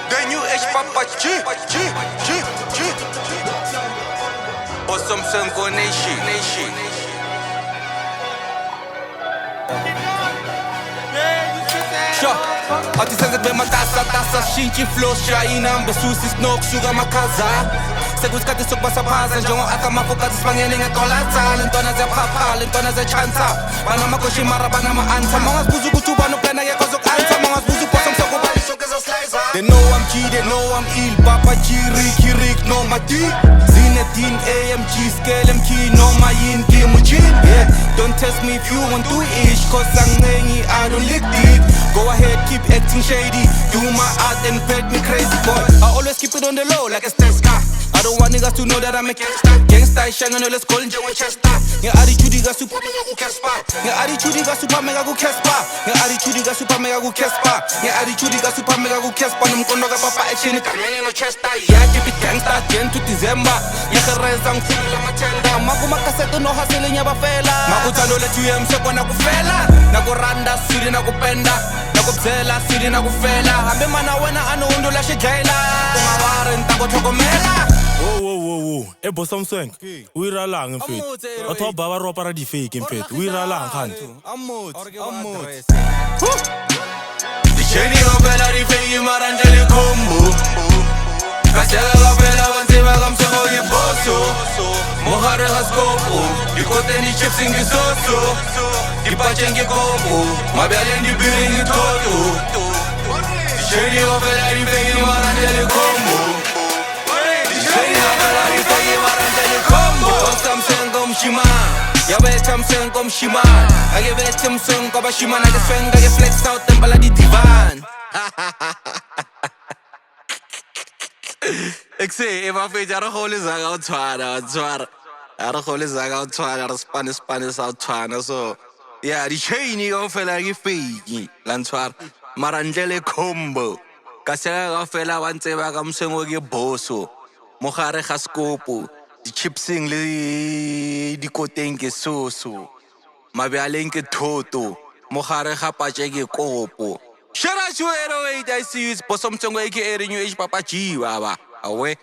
The new age Papa G. Awesome Senko Nation. Sure. Artisanat be matasa shinchi flow shaina besusis nok suga makaza sekusikhathi sokubasa phansi njengo-akha amafokasi sibangene ngeqolatha lentwana ziyaphapha lentwana ziyatshansa banamakoshi mara banama-ansa mawungazibuza ukuthi ubani uplana yekho zoku-ansa mawungazibuza ubhosa msokubali sonke zasilayiza. They know I'm G, they know I'm ill. Papa G, Rick, no my D. Zinedine, AMG, scale M key, no my yin, game mujin. Yeah, don't test me if you want to ish, cause I don't lick deep. Go ahead, keep acting shady. Do my art and pet me crazy, boy. I always keep it on the low like a Steska. I don't want niggas to know that I'm a gangsta. Gangsta, shang on let's call in Chester. Your attitude got super mega go Casper. Your attitude got super mega go Casper. Your attitude got super mega go Casper. Your attitude got super mega go Casper. I'm gonna go papa action no Chester. Yeah, keep it gangsta, Jan to December. Yeah, the rest I'm full of my tender. Makuma cassette no hustling ya bafela. Makutano let you am so na kufela. Na go randa, siri na kupenda. Na kupzela, siri na kufela. Hambe mana wena ano undo la shigela. Kumawara ntako chokomela. Whoa. Ebo Samsung. We ralang in fit. Otho baba ro para di fake in fit. We ralang kan. Amot. The shady opera di fake marangeli combo. Kasela opera wanzima kamsoko yiboso. Mohare haskopo. Ikoteni chips ingi soso. Ipachenge kombo. Mabiale ndi biringi toto. The shady opera di fake marangeli combo. I give it to him, go Bashima, I just went, I flex out and baladi divan. Ik zei, if I feel a hole is out Twana, a hole is out Twana, Spanish out Twana, so yeah, the chain of a like Fiji, Lantwar, Marangele combo. Casella of Fella once ever comes and will get boso. Mohare haskopo, the chipsing di kotenke soso. Mabialenke toto, Mohare hapachege kopo. Shara chuero, I see you, Possum Tongue, aka New Age Papa G, Baba. Away.